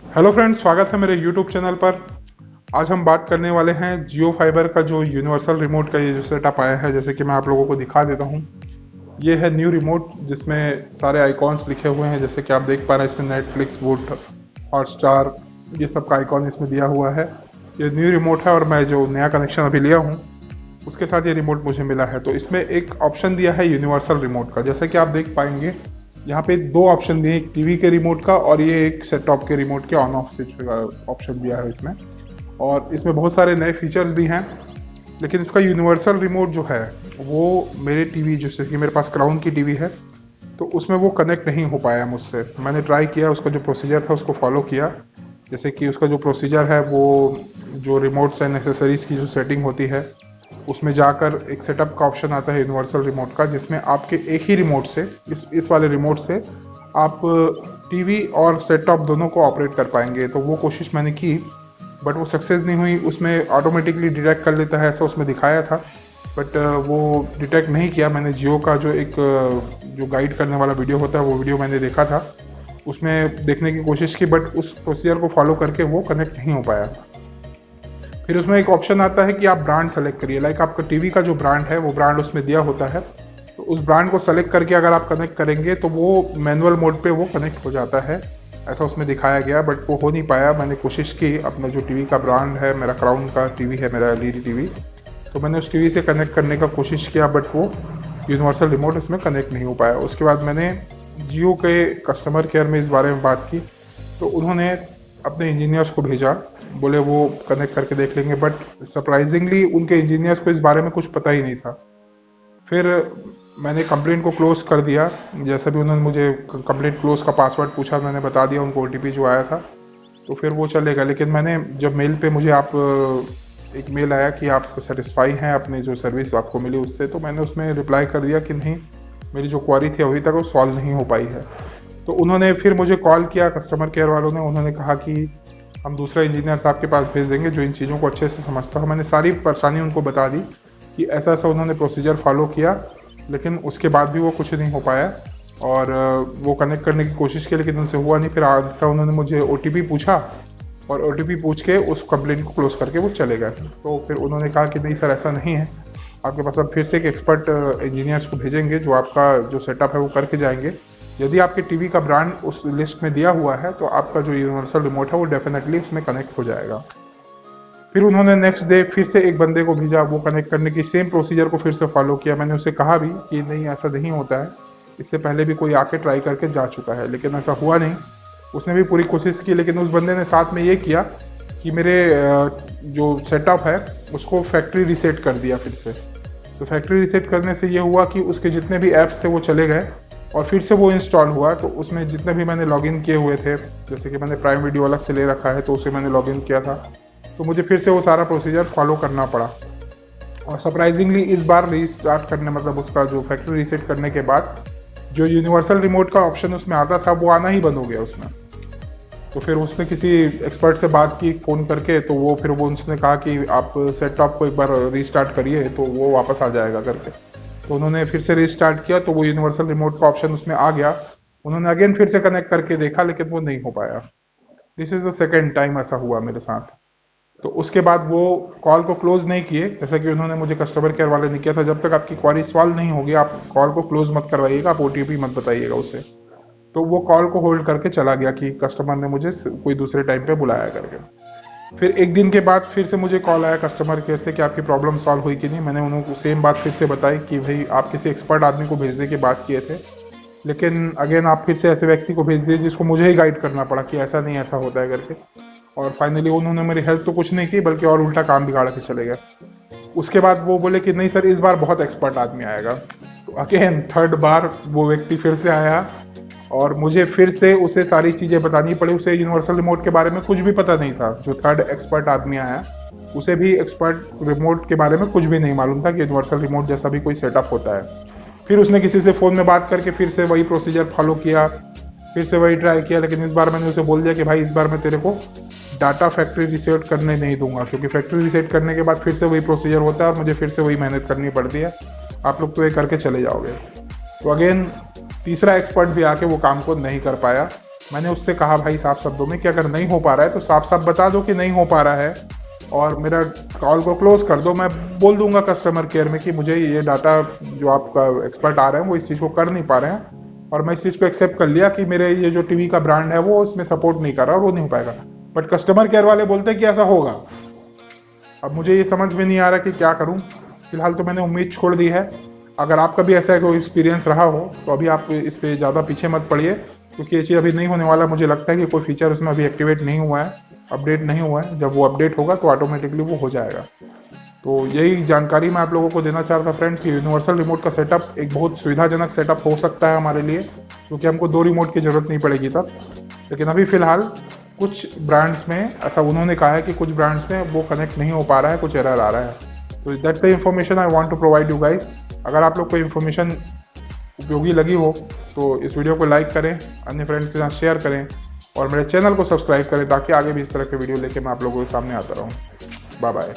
Hello friends, स्वागत है मेरे यूट्यूब चैनल पर। आज हम बात करने वाले हैं जियो फाइबर का जो यूनिवर्सल रिमोट का ये जो सेटअप आया है। जैसे कि मैं आप लोगों को दिखा देता हूँ। ये है न्यू रिमोट जिसमें सारे आइकॉन्स लिखे हुए हैं। जैसे कि आप देख पा रहे हैं, इसमें नेटफ्लिक्स, वूट, हॉटस्टार, ये सब का आइकॉन इसमें दिया हुआ है। ये न्यू रिमोट है और मैं जो नया कनेक्शन अभी लिया हूँ उसके साथ ये रिमोट मुझे मिला है। तो इसमें एक ऑप्शन दिया है यूनिवर्सल रिमोट का। जैसे कि आप देख पाएंगे, यहाँ पे दो ऑप्शन दिए, एक टीवी के रिमोट का और ये एक सेट टॉप के रिमोट के ऑन ऑफ स्विच का ऑप्शन दिया है इसमें। और इसमें बहुत सारे नए फीचर्स भी हैं। लेकिन इसका यूनिवर्सल रिमोट जो है वो मेरे टीवी, जैसे कि मेरे पास क्राउन की टीवी है, तो उसमें वो कनेक्ट नहीं हो पाया मुझसे। मैंने ट्राई किया, उसका जो प्रोसीजर था उसको फॉलो किया। जैसे कि उसका जो प्रोसीजर है वो जो रिमोट्स एंड एक्सेसरीज की जो सेटिंग होती है उसमें जाकर एक सेटअप का ऑप्शन आता है यूनिवर्सल रिमोट का, जिसमें आपके एक ही रिमोट से, इस वाले रिमोट से आप टीवी और सेट टॉप दोनों को ऑपरेट कर पाएंगे। तो वो कोशिश मैंने की, बट वो सक्सेस नहीं हुई। उसमें ऑटोमेटिकली डिटेक्ट कर लेता है, ऐसा उसमें दिखाया था, बट वो डिटेक्ट नहीं किया। मैंने जियो का जो एक जो गाइड करने वाला वीडियो होता है वो वीडियो मैंने देखा था, उसमें देखने की कोशिश की, बट उस प्रोसीजर को फॉलो करके वो कनेक्ट नहीं हो पाया। फिर उसमें एक ऑप्शन आता है कि आप ब्रांड सेलेक्ट करिए। लाइक आपका टीवी का जो ब्रांड है वो ब्रांड उसमें दिया होता है, तो उस ब्रांड को सेलेक्ट करके अगर आप कनेक्ट करेंगे तो वो मैनुअल मोड पे वो कनेक्ट हो जाता है, ऐसा उसमें दिखाया गया। बट वो हो नहीं पाया। मैंने कोशिश की, अपना जो टीवी का ब्रांड है, मेरा क्राउन का टीवी है, मेरा एलईडी टीवी, तो मैंने उस टीवी से कनेक्ट करने का कोशिश किया, बट वो यूनिवर्सल रिमोट इसमें कनेक्ट नहीं हो पाया। उसके बाद मैंने जियो के कस्टमर केयर में इस बारे में बात की, तो उन्होंने अपने इंजीनियर्स को भेजा, बोले वो कनेक्ट करके देख लेंगे। बट सरप्राइजिंगली उनके इंजीनियर्स को इस बारे में कुछ पता ही नहीं था। फिर मैंने कंप्लेंट को क्लोज कर दिया। जैसा भी उन्होंने मुझे कंप्लेंट क्लोज का पासवर्ड पूछा, मैंने बता दिया उनको, ओटीपी जो आया था, तो फिर वो चलेगा। लेकिन मैंने जब मेल पे मुझे एक मेल आया कि आप सेटिस्फाई हैं अपने जो सर्विस आपको मिली उससे, तो मैंने उसमें रिप्लाई कर दिया कि नहीं, मेरी जो क्वारी थी अभी तक वो सॉल्व नहीं हो पाई है। तो उन्होंने फिर मुझे कॉल किया, कस्टमर केयर वालों ने। उन्होंने कहा कि हम दूसरा इंजीनियर साहब के पास भेज देंगे जो इन चीज़ों को अच्छे से समझता हो। मैंने सारी परेशानी उनको बता दी कि ऐसा ऐसा उन्होंने प्रोसीजर फॉलो किया, लेकिन उसके बाद भी वो कुछ नहीं हो पाया। और वो कनेक्ट करने की कोशिश की, लेकिन उनसे हुआ नहीं। फिर आगे उन्होंने मुझे ओटीपी पूछा और ओटीपी पूछ के उस कंप्लेंट को क्लोज करके वो चले गए। तो फिर उन्होंने कहा कि नहीं सर, ऐसा नहीं है, आपके पास अब फिर से एक एक्सपर्ट इंजीनियर्स को भेजेंगे जो आपका जो सेटअप है वो करके जाएंगे। यदि आपके टीवी का ब्रांड उस लिस्ट में दिया हुआ है तो आपका जो यूनिवर्सल रिमोट है वो डेफिनेटली उसमें कनेक्ट हो जाएगा। फिर उन्होंने नेक्स्ट डे फिर से एक बंदे को भेजा, वो कनेक्ट करने की सेम प्रोसीजर को फिर से फॉलो किया। मैंने उसे कहा भी कि नहीं, ऐसा नहीं होता है, इससे पहले भी कोई आके ट्राई करके जा चुका है, लेकिन ऐसा हुआ नहीं। उसने भी पूरी कोशिश की, लेकिन उस बंदे ने साथ में ये किया कि मेरे जो सेटअप है उसको फैक्ट्री रीसेट कर दिया फिर से। तो फैक्ट्री रीसेट करने से ये हुआ कि उसके जितने भी ऐप्स थे वो चले गए और फिर से वो इंस्टॉल हुआ। तो उसमें जितने भी मैंने लॉगिन किए हुए थे, जैसे कि मैंने प्राइम वीडियो अलग से ले रखा है तो उसे मैंने लॉगिन किया था, तो मुझे फिर से वो सारा प्रोसीजर फॉलो करना पड़ा। और सरप्राइजिंगली इस बार रीस्टार्ट करने, मतलब उसका जो फैक्ट्री रीसेट करने के बाद जो यूनिवर्सल रिमोट का ऑप्शन उसमें आता था वो आना ही बंद हो गया उसमें। तो फिर उसने किसी एक्सपर्ट से बात की फ़ोन करके, तो वो उसने कहा कि आप सेट टॉप को एक बार रीस्टार्ट करिए तो वो वापस आ जाएगा करके। तो उन्होंने फिर से रीस्टार्ट किया तो वो यूनिवर्सल रिमोट का ऑप्शन उसमें आ गया। उन्होंने अगेन फिर से कनेक्ट करके देखा, लेकिन वो नहीं हो पाया। This is the second time ऐसा हुआ मेरे साथ। तो उसके बाद वो कॉल को क्लोज नहीं किए, जैसा कि उन्होंने मुझे कस्टमर केयर वाले ने किया था। जब तक आपकी क्वारी सॉल्व नहीं होगी आप कॉल को क्लोज मत करवाइएगा, आप ओटीपी मत बताइएगा उसे। तो वो कॉल को होल्ड करके चला गया कि कस्टमर ने मुझे कोई दूसरे टाइम पे बुलाया करके। फिर एक दिन के बाद फिर से मुझे कॉल आया कस्टमर केयर से कि आपकी प्रॉब्लम सॉल्व हुई कि नहीं। मैंने उनको सेम बात फिर से बताई कि भाई आप किसी एक्सपर्ट आदमी को भेजने की बात किए थे, लेकिन अगेन आप फिर से ऐसे व्यक्ति को भेज दिए जिसको मुझे ही गाइड करना पड़ा कि ऐसा नहीं, ऐसा होता है करके। और फाइनली उन्होंने मेरी हेल्प तो कुछ नहीं की, बल्कि और उल्टा काम बिगाड़ के चले गए। उसके बाद वो बोले कि नहीं सर, इस बार बहुत एक्सपर्ट आदमी आएगा। तो अगेन थर्ड बार वो व्यक्ति फिर से आया और मुझे फिर से उसे सारी चीज़ें बतानी पड़ी। उसे यूनिवर्सल रिमोट के बारे में कुछ भी पता नहीं था। जो थर्ड एक्सपर्ट आदमी आया उसे भी एक्सपर्ट रिमोट के बारे में कुछ भी नहीं मालूम था कि यूनिवर्सल रिमोट जैसा भी कोई सेटअप होता है। फिर उसने किसी से फ़ोन में बात करके फिर से वही प्रोसीजर फॉलो किया, फिर से वही ट्राई किया। लेकिन इस बार मैंने उसे बोल दिया कि भाई इस बार मैं तेरे को डाटा फैक्ट्री रीसेट करने नहीं दूंगा, क्योंकि फैक्ट्री रीसेट करने के बाद फिर से वही प्रोसीजर होता है और मुझे फिर से वही मेहनत करनी पड़ती है। आप लोग तो ये करके चले जाओगे। तो अगेन तीसरा एक्सपर्ट भी आके वो काम को नहीं कर पाया। मैंने उससे कहा भाई साफ शब्दों में कि अगर नहीं हो पा रहा है तो साफ साफ बता दो कि नहीं हो पा रहा है और मेरा कॉल को क्लोज कर दो। मैं बोल दूंगा कस्टमर केयर में कि मुझे ये डाटा जो आपका एक्सपर्ट आ रहे हैं वो इस चीज़ को कर नहीं पा रहे हैं और मैं इस चीज़ को एक्सेप्ट कर लिया कि मेरे ये जो टीवी का ब्रांड है वो इसमें सपोर्ट नहीं कर रहा और वो नहीं हो पाएगा। बट कस्टमर केयर वाले बोलते हैं कि ऐसा होगा। अब मुझे ये समझ में नहीं आ रहा कि क्या करूं। फिलहाल तो मैंने उम्मीद छोड़ दी है। अगर आपका भी ऐसा कोई एक्सपीरियंस रहा हो तो अभी आप इस पे ज़्यादा पीछे मत पड़िए, क्योंकि ये चीज़ अभी नहीं होने वाला। मुझे लगता है कि कोई फीचर उसमें अभी एक्टिवेट नहीं हुआ है, अपडेट नहीं हुआ है। जब वो अपडेट होगा तो ऑटोमेटिकली वो हो जाएगा। तो यही जानकारी मैं आप लोगों को देना चाह रहा था फ्रेंड्स कि यूनिवर्सल रिमोट का सेटअप एक बहुत सुविधाजनक सेटअप हो सकता है हमारे लिए, क्योंकि हमको 2 रिमोट की ज़रूरत नहीं पड़ेगी तब। लेकिन अभी फ़िलहाल कुछ ब्रांड्स में ऐसा उन्होंने कहा है कि कुछ ब्रांड्स में वो कनेक्ट नहीं हो पा रहा है, कुछ एरर आ रहा है। तो that the information I want to provide you guys. अगर आप लोग को इन्फॉर्मेशन उपयोगी लगी हो तो इस वीडियो को लाइक करें, अन्य फ्रेंड्स के साथ शेयर करें और मेरे चैनल को सब्सक्राइब करें ताकि आगे भी इस तरह के वीडियो लेके मैं आप लोगों के सामने आता रहूँ। Bye bye.